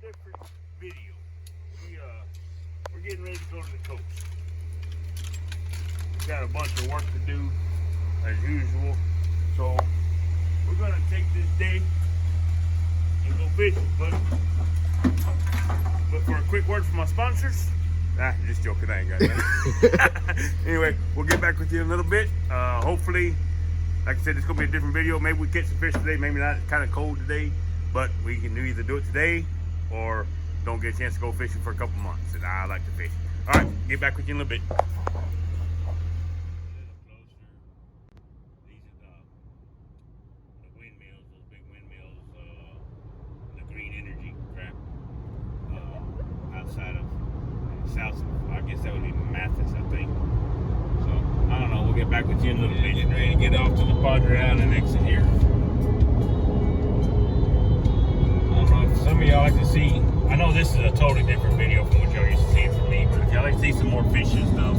different video. We're getting ready to go to the coast. Got a bunch of work to do as usual. So we're gonna take this day and go fishing, but for a quick word from my sponsors. Just joking, I ain't got that. Anyway, we'll get back with you in a little bit. Hopefully, like I said, it's gonna be a different video. Maybe we catch some fish today, maybe not. It's kind of cold today, but we can either do it today or don't get a chance to go fishing for a couple months. And I like to fish. All right, get back with you in a little bit. I guess that would be Mathis, I think. So, I don't know. We'll get back with you in a little bit. Getting ready to get off to the Padre Island exit here. I don't know if some of y'all like to see. I know this is a totally different video from what y'all used to see from me, but if y'all like to see some more fishing stuff,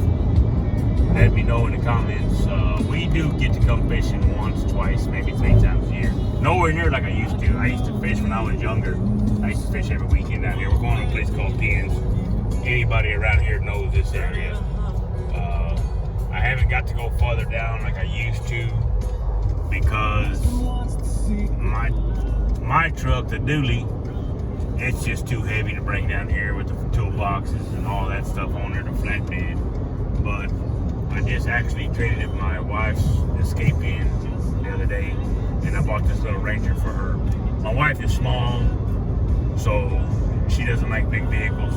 let me know in the comments. We do get to come fishing once, twice, maybe 3 times a year. Nowhere near like I used to. I used to fish when I was younger. I used to fish every weekend down here. We're going to a place called Pins. Anybody around here knows this area. I haven't got to go farther down like I used to because my truck, the dually, it's just too heavy to bring down here with the toolboxes and all that stuff on there, the flatbed. But I just actually traded in my wife's Escape in the other day, and I bought this little Ranger for her. My wife is small, so she doesn't like big vehicles.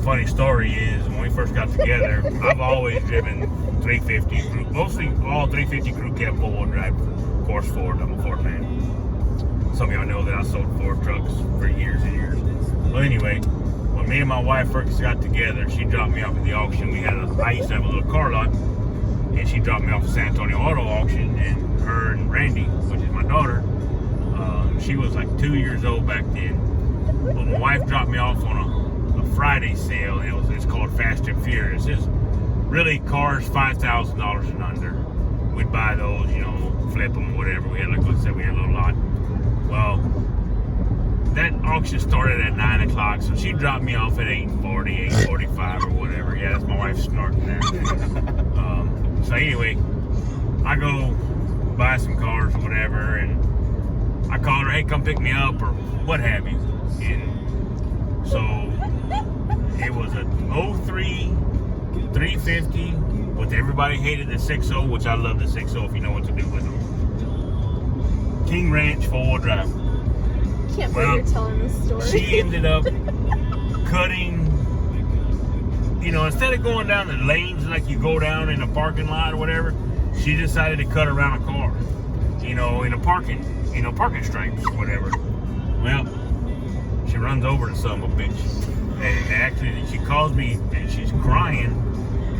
Funny story is, when we first got together, I've always driven 350 crew, mostly all 350 crew cab 4-wheel drive, of course Ford. I'm a Ford man. Some of y'all know that I sold Ford trucks for years and years. But anyway, when me and my wife first got together, she dropped me off at the auction. I used to have a little car lot, and she dropped me off at San Antonio Auto Auction, and her and Randy, which is my daughter, she was like 2 years old back then. But my wife dropped me off on a Friday sale, and it's called Fast and Furious. It's really cars $5,000 and under. We'd buy those, flip them, whatever. We had, like I said, we had a little lot. Well, that auction started at 9 o'clock, so she dropped me off at 8:40, 8:45 or whatever. Yeah, that's my wife snorting there. So anyway, I go buy some cars or whatever, and I called her, hey, come pick me up or what have you. And so it was a 03 350 with everybody hated the 6.0, which I love the 6.0 if you know what to do with them. King Ranch 4-wheel drive. Can't believe you're telling this story. She ended up cutting, instead of going down the lanes like you go down in a parking lot or whatever, she decided to cut around a car, in a parking stripes or whatever. Well, she runs over to son of a bitch. And actually, she calls me and she's crying,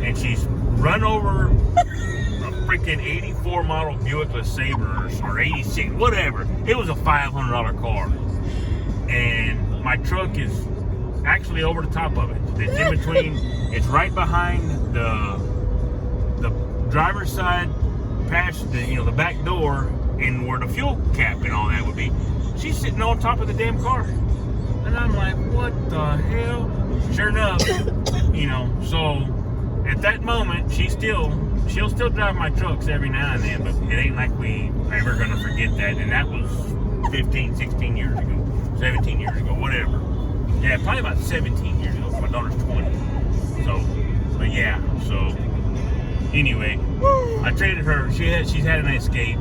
and she's run over a freaking 84 model Buick LeSabre or 86, whatever. It was a $500 car, and my truck is actually over the top of it. It's in between. It's right behind the driver's side, past the back door, and where the fuel cap and all that would be. She's sitting on top of the damn car. And I'm like, what the hell? Sure enough, so at that moment, she'll still drive my trucks every now and then, but it ain't like we ever gonna forget that. And that was 15, 16 years ago, 17 years ago, whatever. Yeah, probably about 17 years ago. My daughter's 20. So, but yeah, so anyway, I traded her. She's had an Escape.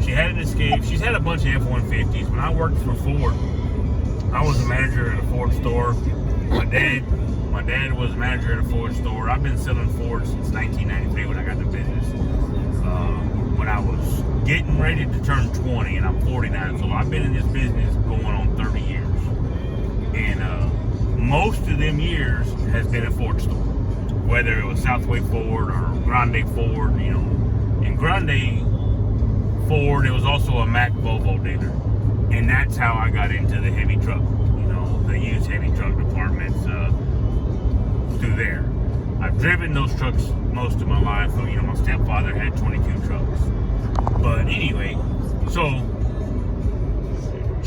She had an Escape. She's had a bunch of F-150s. When I worked for Ford, I was a manager at a Ford store. My dad was a manager at a Ford store. I've been selling Ford since 1993 when I got into business. When I was getting ready to turn 20, and I'm 49, so I've been in this business going on 30 years. And most of them years has been a Ford store, whether it was Southway Ford or Grande Ford. In Grande Ford, it was also a Mack Volvo dealer. And that's how I got into the heavy truck, the used heavy truck departments through there. I've driven those trucks most of my life. My stepfather had 22 trucks. But anyway, so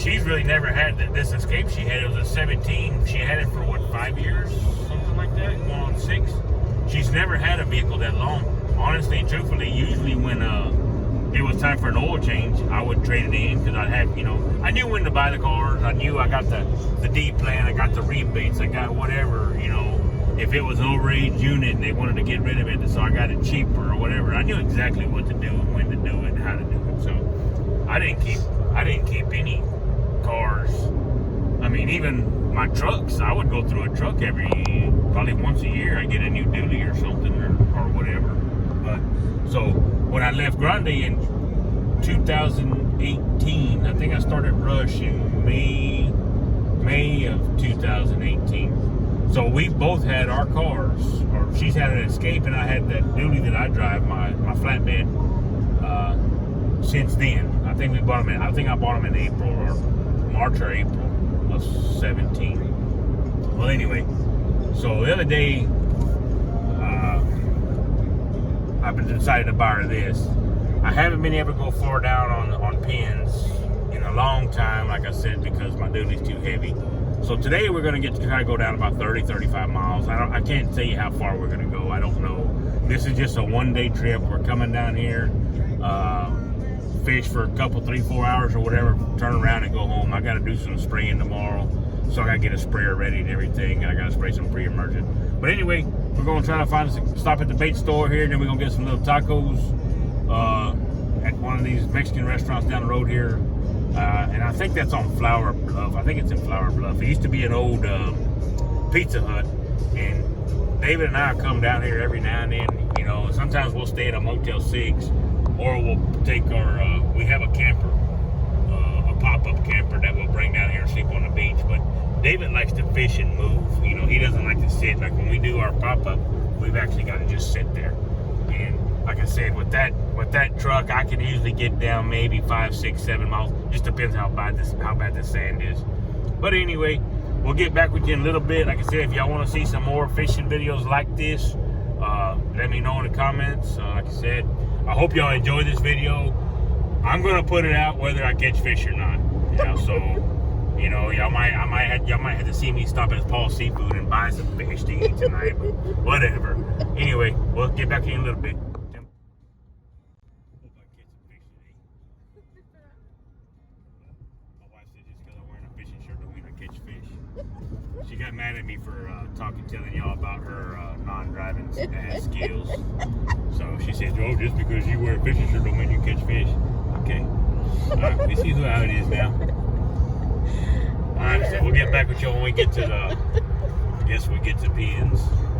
she's really never had this Escape she had. It was a 17. She had it for what, 5 years? Something like that, going on 6. She's never had a vehicle that long. Honestly and truthfully, usually when it was time for an oil change, I would trade it in because I'd have, you know, I knew when to buy the cars. I knew I got the D plan, I got the rebates, I got whatever, you know. If it was an overage unit and they wanted to get rid of it, so I got it cheaper or whatever, I knew exactly what to do and when to do it and how to do it. So I didn't keep any cars. I mean, even my trucks, I would go through a truck probably once a year. I get a new dually or something or whatever. But so when I left Grande in 2018, I think I started Rush in May of 2018. So we both had our cars, or she's had an Escape and I had that dually that I drive, my flatbed, since then. I think I bought them in April or March or April of 17. Well, anyway, so the other day, I've been decided to buy her this. I haven't been able to go far down on pins in a long time, like I said, because my dually's too heavy. So today we're going to try to go down about 30-35 miles. I can't tell you how far we're going to go. I don't know. This is just a one-day trip. We're coming down here, fish for a couple, 3-4 hours or whatever, turn around and go home. I got to do some spraying tomorrow, so I got to get a sprayer ready and everything. And I got to spray some pre-emergent. But anyway, we're going to try to stop at the bait store here, and then we're going to get some little tacos at one of these Mexican restaurants down the road here. And I think that's on Flower Bluff. I think it's in Flower Bluff. It used to be an old Pizza Hut, and David and I come down here every now and then. You know, sometimes we'll stay at a Motel 6, or we'll take our. We have a camper, a pop-up camper that we'll bring down here and sleep on the beach. But David likes to fish and move. You know, he doesn't like to sit. Like when we do our pop-up, we've actually got to just sit there. And like I said, with that truck, I can usually get down maybe 5, 6, 7 miles. Just depends how bad this sand is. But anyway, we'll get back with you in a little bit. Like I said, if y'all want to see some more fishing videos like this, let me know in the comments. Like I said, I hope y'all enjoy this video. I'm gonna put it out whether I catch fish or not. You know, so you know, y'all might have to see me stop at Paul's Seafood and buy some fish to eat tonight. But whatever. Anyway, we'll get back to you in a little bit. She got mad at me for telling y'all about her non-driving skills. So she said, "Oh, just because you wear a fishing shirt don't mean you catch fish." Okay. All right, we see how it is now. All right, so we'll get back with y'all when we get to I guess we get to pins. Coming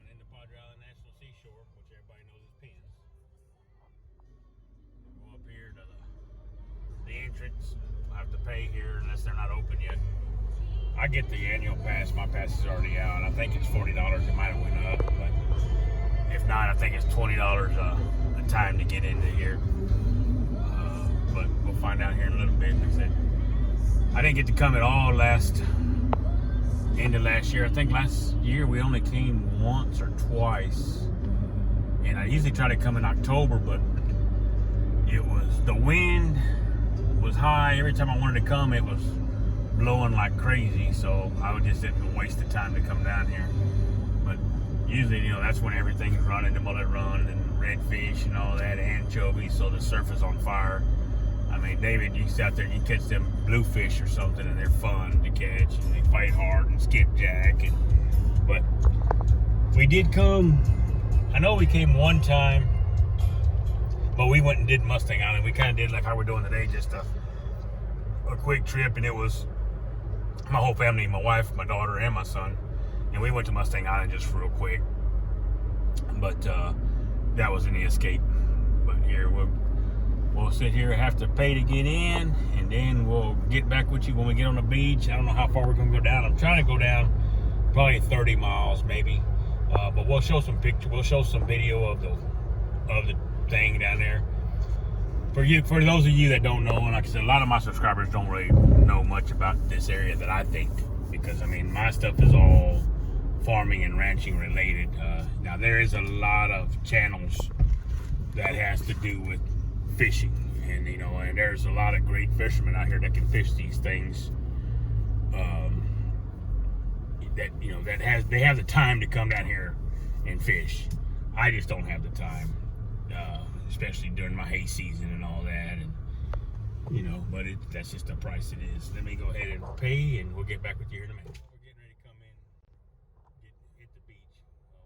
into Padre Island National Seashore, which everybody knows is pins. Go up here to the entrance. I have to pay here unless they're not open yet. I get the annual pass. My pass is already out. I think it's $40. It might have went up, but if not, I think it's $20 a time to get into here. But we'll find out here in a little bit. Like I said, I didn't get to come at all end of last year. I think last year we only came once or twice, and I usually try to come in October, but the wind was high. Every time I wanted to come, it was blowing like crazy, so I would just didn't waste the time to come down here. But usually, you know, that's when everything's running, the mullet run and redfish and all that, anchovies, so the surf is on fire. I mean, David, you sit out there and you catch them bluefish or something, and they're fun to catch, and they fight hard and skipjack. But we did come. I know we came one time, but we went and did Mustang Island. We kind of did like how we're doing today, just a quick trip, and it was my whole family, my wife, my daughter, and my son, and we went to Mustang Island just real quick. But that was in the Escape. But here we'll sit here, have to pay to get in, and then we'll get back with you when we get on the beach. I don't know how far we're gonna go down. I'm trying to go down probably 30 miles maybe, but we'll show some picture. We'll show some video of the thing down there. For those of you that don't know, and like I said, a lot of my subscribers don't really know much about this area that I think, because I mean, my stuff is all farming and ranching related. Now there is a lot of channels that has to do with fishing And you know, and there's a lot of great fishermen out here that can fish these things. That you know they have the time to come down here and fish. I just don't have the time, especially during my hay season and all that. And you know, but that's just the price it is. Let me go ahead and pay, and we'll get back with you here in a minute. We're getting ready to come in, hit the beach.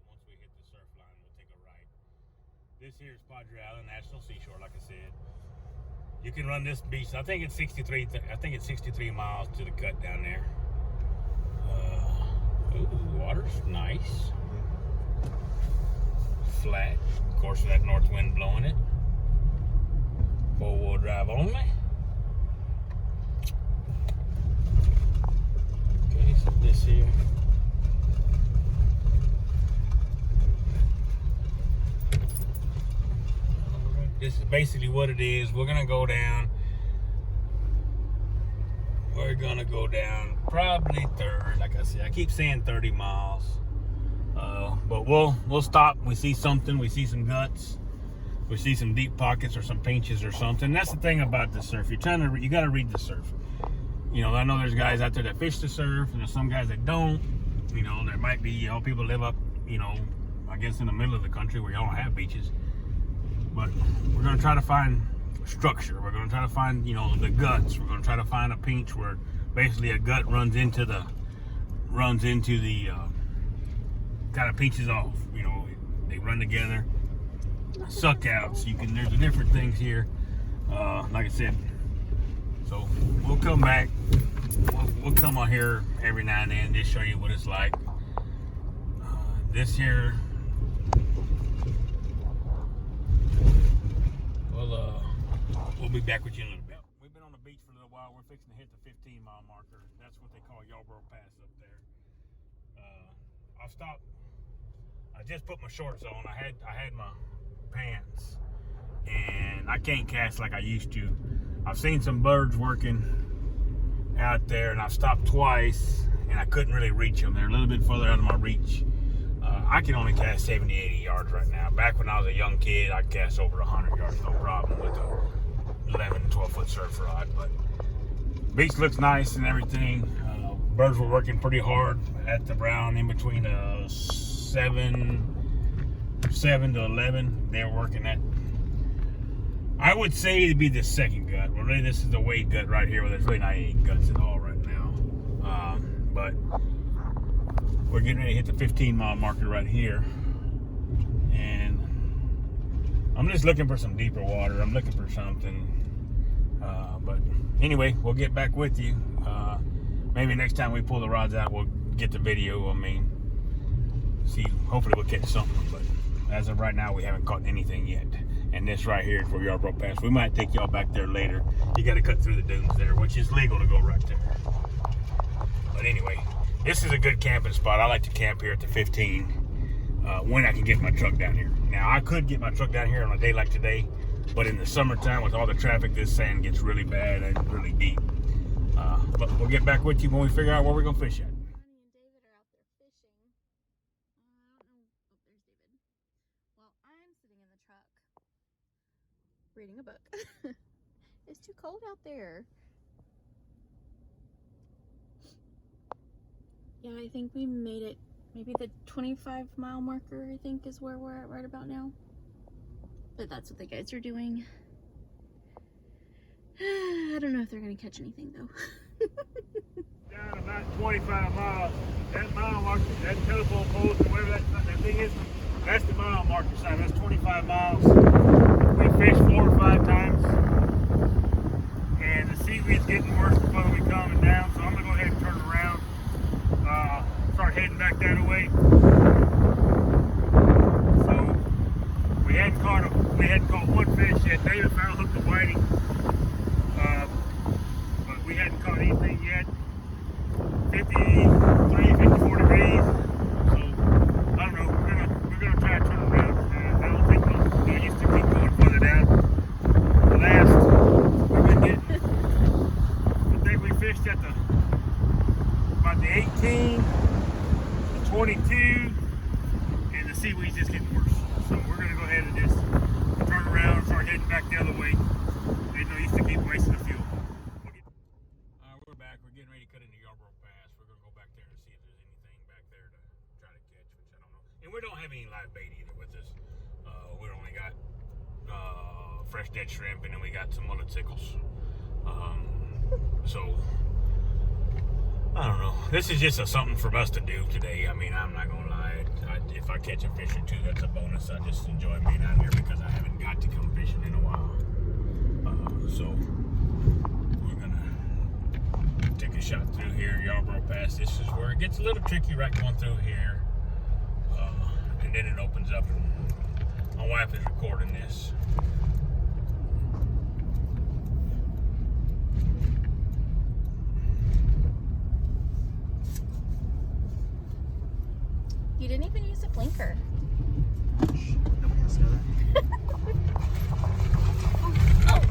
Once we hit the surf line, we'll take a ride. This here is Padre Island National Seashore, like I said. You can run this beach. I think it's 63. I think it's 63 miles to the cut down there. Ooh, water's nice. Flat, of course, with that north wind blowing it. 4-wheel drive only. Okay, so this here. This is basically what it is. We're gonna go down. We're gonna go down probably 30. Like I said, I keep saying 30 miles. But we'll stop. We see something. We see some guts. We see some deep pockets or some pinches or something. That's the thing about the surf. You got to read the surf. You know, I know there's guys out there that fish the surf, and there's some guys that don't. You know, there might be, you know, people live up, you know, I guess in the middle of the country where you don't have beaches. But we're gonna try to find structure. We're gonna try to find, you know, the guts. We're gonna try to find a pinch where basically a gut runs into the kind of pinches off. You know, they run together. Suck outs. There's different things here. Like I said, so we'll come back. We'll come on here every now and then, just show you what it's like. This here. We'll be back with you in a little bit. We've been on the beach for a little while. We're fixing to hit the 15-mile marker. That's what they call Yarborough Pass up there. I'll stop. I just put my shorts on. I had my pants, and I can't cast like I used to. I've seen some birds working out there, and I've stopped twice, and I couldn't really reach them. They're a little bit further out of my reach. I can only cast 70, 80 yards right now. Back when I was a young kid, I'd cast over 100 yards, no problem, with a 11, 12-foot surf rod. But beach looks nice and everything. Birds were working pretty hard at the Brown in between 7 to 11. They were working at, I would say it'd be the second gut. Well, really, this is the Wade gut right here, where there's really not any guts at all right now. But we're getting ready to hit the 15-mile marker right here. And I'm just looking for some deeper water. I'm looking for something. But anyway, we'll get back with you. Maybe next time we pull the rods out, we'll get the video. I mean, see, hopefully we'll catch something. But as of right now, we haven't caught anything yet. And this right here is for Yarborough Pass. We might take y'all back there later. You got to cut through the dunes there, which is legal to go right there. But anyway, this is a good camping spot. I like to camp here at the 15 when I can get my truck down here. Now, I could get my truck down here on a day like today, but in the summertime with all the traffic, this sand gets really bad and really deep. But we'll get back with you when we figure out where we're going to fish at. Bonnie and David are out there fishing. I don't know. Oh, there's David. Well, I'm sitting in the truck reading a book. It's too cold out there. Yeah, I think we made it. Maybe the 25-mile marker, I think, is where we're at right about now. But that's what the guys are doing. I don't know if they're going to catch anything, though. Down about 25 miles. That mile marker, that telephone pole, whatever that thing is, that's the mile marker sign. That's 25 miles. We fished 4 or 5 times. And the seaweed's getting worse the further we coming down, so I'm going to go ahead and turn around. Start heading back that way. So we hadn't caught one fish yet. David found hooked a whiting, but we hadn't caught anything yet. 53, 54 degrees. So I don't know. We're gonna try to turn around. I don't think we'll used to keep going further down. The last we've been getting. I think we fished at about the 18. 22, and the seaweed's just getting worse. So we're gonna go ahead and just turn around and start heading back the other way. used to keep wasting the fuel. We're back. We're getting ready to cut into Yarborough Pass. We're gonna go back there and see if there's anything back there to try to catch, which I don't know. And we don't have any live bait either with us. We only got fresh dead shrimp, and then we got some mullet tickles. So I don't know. This is just something for us to do today. I mean, I'm not gonna lie. If I catch a fish or two, that's a bonus. I just enjoy being out here because I haven't got to come fishing in a while. So we're gonna take a shot through here, Yarborough Pass. This is where it gets a little tricky, right going through here, and then it opens up. And my wife is recording this. You didn't even use a blinker. Nobody has to know that. Oh.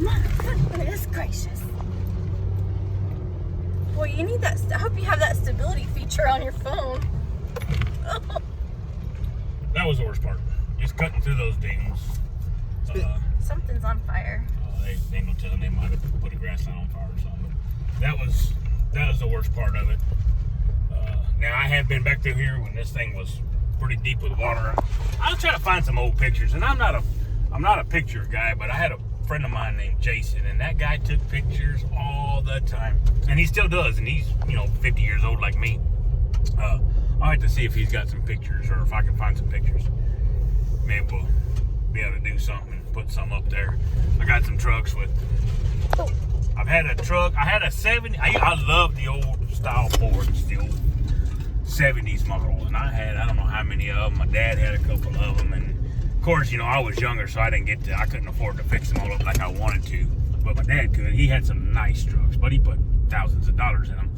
My goodness gracious. Boy, you need that. I hope you have that stability feature on your phone. That was the worst part. Just cutting through those dings. Something's on fire. They don't tell them they might have put a grassland on fire or something. That was the worst part of it. Now I have been back through here when this thing was pretty deep with water. I'll try to find some old pictures, and I'm not a picture guy, but I had a friend of mine named Jason, and that guy took pictures all the time, and he still does, and he's 50 years old like me. I'll have to see if he's got some pictures, or if I can find some pictures. Maybe we'll be able to do something and put some up there. I got some trucks with. I've had a truck. I had a 70. I love the old style Fords, the old 70s model, and I don't know how many of them. My dad had a couple of them, and of course, I was younger, so I couldn't afford to fix them all up like I wanted to. But my dad could. He had some nice trucks, but he put thousands of dollars in them.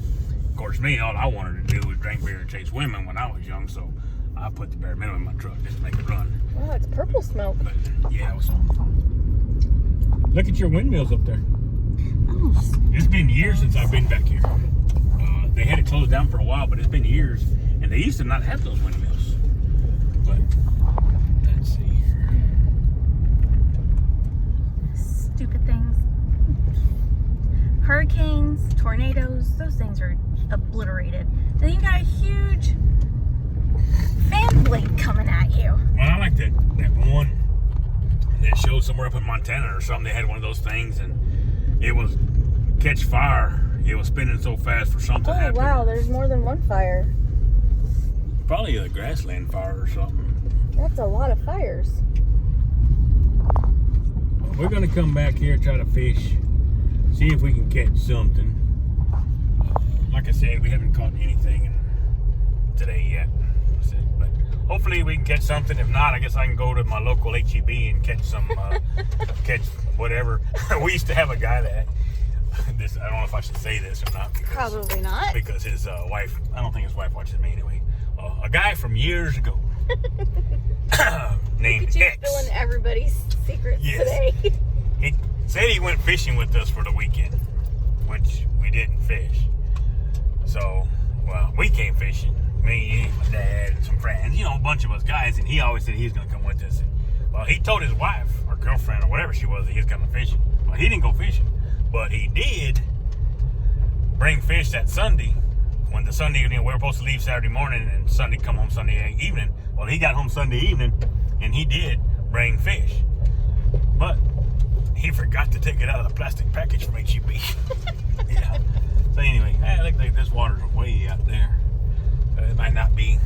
Of course, me, all I wanted to do was drink beer and chase women when I was young, so I put the bare minimum in my truck just to make it run. Oh, it's purple smoke. But yeah, it was fun. Look at your windmills up there. Oh, It's been years since I've been back here. They had it closed down for a while, but it's been years, and they used to not have those windmills. But let's see here. stupid things. Hurricanes, tornadoes, those things are obliterated. Then you got a huge fan blade coming at you. Well, I like that one that showed somewhere up in Montana or something. They had one of those things, and it was catch fire. It was spinning so fast for something happened. Wow, there's more than one fire. Probably a grassland fire or something. That's a lot of fires. We're gonna come back here, try to fish, see if we can catch something. Like I said, we haven't caught anything today yet. But hopefully we can catch something. If not, I guess I can go to my local HEB and catch some, catch whatever. We used to have a guy that. I don't know if I should say this or not. Probably not. Because his wife, I don't think his wife watches me anyway. A guy from years ago named Look at you X. spilling everybody's secrets today. He said he went fishing with us for the weekend, which we didn't fish. So, well, we came fishing. Me, my dad, and some friends, a bunch of us guys, and he always said he was going to come with us. And, well, he told his wife, or girlfriend, or whatever she was, that he was coming fishing. Well, he didn't go fishing. But he did bring fish that Sunday. When the Sunday, we were supposed to leave Saturday morning and Sunday come home Sunday evening. Well, he got home Sunday evening and he did bring fish. But he forgot to take it out of the plastic package from HEB. Yeah. So anyway, it looks like this water's way out there. It might not be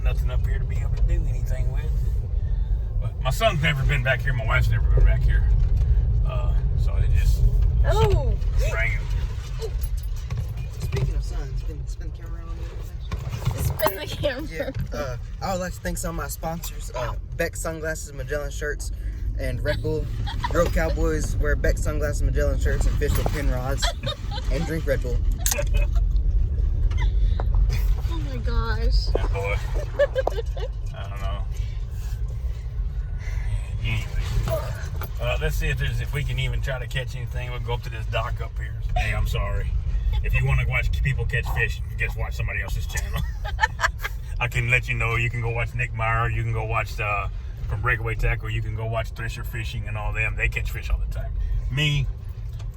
nothing up here to be able to do anything with. But my son's never been back here. My wife's never been back here. So it just... Oh! Sprang him. Speaking of sun, spin the camera around a little bit. Spin the camera. Yeah. I would like to thank some of my sponsors: Beck Sunglasses, Magellan Shirts, and Red Bull. Real Cowboys wear Beck Sunglasses, Magellan Shirts, and fish with pin rods, and drink Red Bull. Oh my gosh. That boy. I don't know. Anyway. Let's see if we can even try to catch anything. We'll go up to this dock up here. Hey, I'm sorry. If you want to watch people catch fish, just watch somebody else's channel. I can let you know. You can go watch Nick Meyer. You can go watch from Breakaway Tackle. You can go watch Thresher Fishing and all them. They catch fish all the time. Me,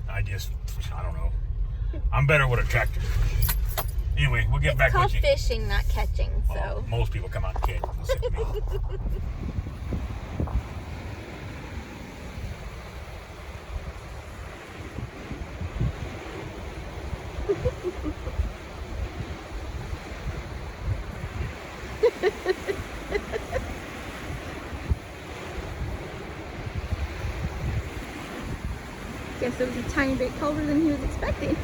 I don't know. I'm better with a tractor. Anyway, we'll get back Called with you. fishing, not catching. So Most people come out and catch. Except me. guess it was a tiny bit colder than he was expecting.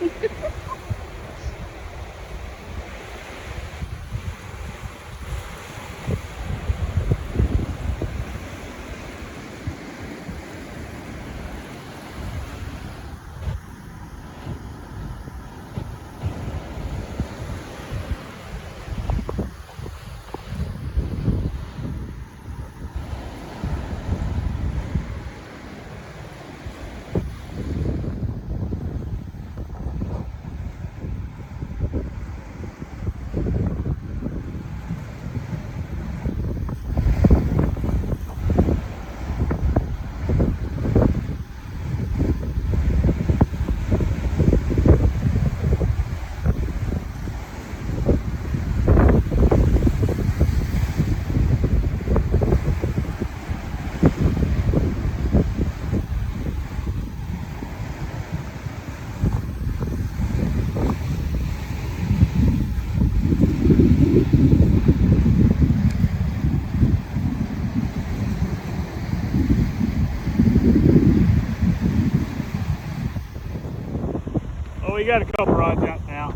Oh, we got a couple rods out now.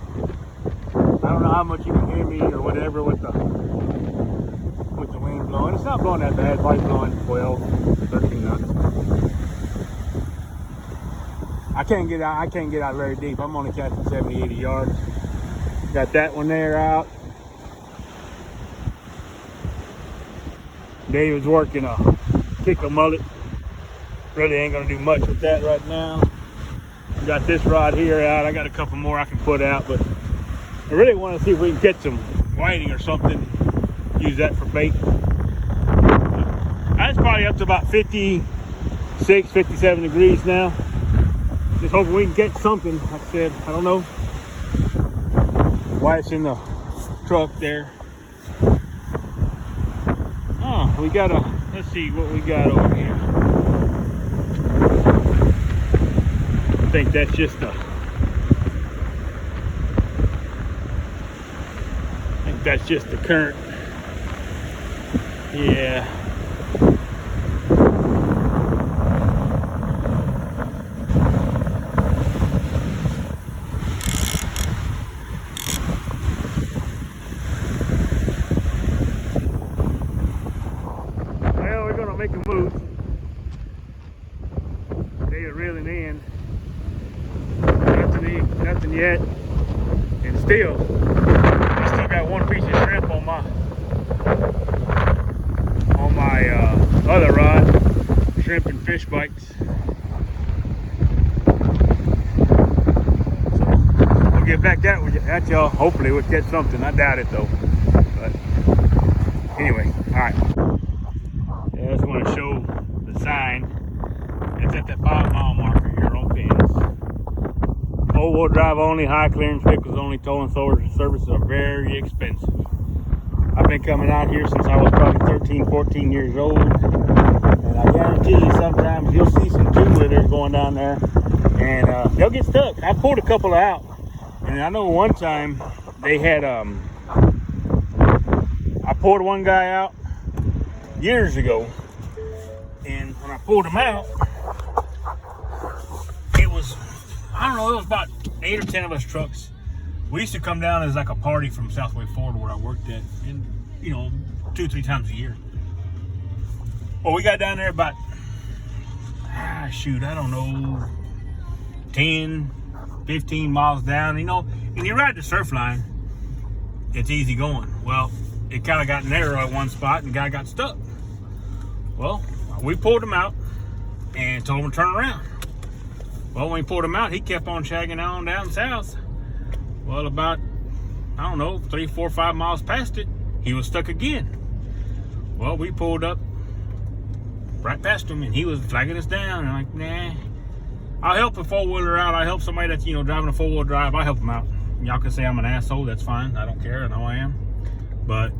I don't know how much you can hear me or whatever with the wind blowing. It's not blowing that bad. It's probably blowing 12, 13 knots. I can't get out very deep. I'm only casting 70, 80 yards. Got that one there out. David's working a kickle mullet. Really ain't gonna do much with that right now. Got this rod here out. I got a couple more I can put out, but I really want to see if we can catch some whiting or something. Use that for bait. That's probably up to about 56, 57 degrees now. Just hoping we can catch something. Like I said, I don't know why it's in the truck there. Oh, we got let's see what we got over here. I think that's just the current. Yeah. Well, we're gonna make a move. They are reeling in. Nothing yet, and still, I still got one piece of shrimp on my other rod, shrimp and fish bites. So we'll get back at y'all. Hopefully we'll catch something. I doubt it though. But anyway, all right. Yeah, I just want to show the sign. It's at that 5 mile marker here on Pins. Four-wheel drive only, high clearance vehicles only, towing services are very expensive. I've been coming out here since I was probably 13, 14 years old. And I guarantee you sometimes you'll see some two-wheelers going down there and they'll get stuck. I pulled a couple out. And I know one time they had, I pulled one guy out years ago. And when I pulled him out, it was, I don't know, it was about 8 or 10 of us trucks. We used to come down as like a party from Southway Florida where I worked at, and 2-3 times a year. Well, we got down there about, I don't know, 10, 15 miles down, and you ride the surf line, it's easy going. Well, it kind of got narrow at one spot and the guy got stuck. Well, we pulled him out and told him to turn around. Well, when we pulled him out, he kept on shagging on down south. Well, about, 3, 4, 5 miles past it, he was stuck again. Well, we pulled up right past him, and he was flagging us down. And I'm like, nah. I'll help a four-wheeler out. I help somebody that's, driving a four-wheel drive. I help them out. Y'all can say I'm an asshole. That's fine. I don't care. I know I am. But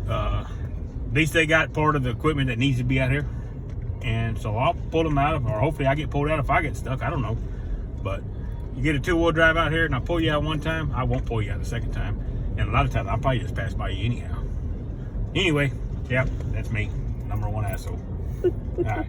at least they got part of the equipment that needs to be out here. And so I'll pull them out, or hopefully I get pulled out if I get stuck. I don't know. But you get a two-wheel drive out here and I pull you out one time, I won't pull you out the second time. And a lot of times I'll probably just pass by you anyhow. Anyway, yeah, that's me. Number one asshole. All right.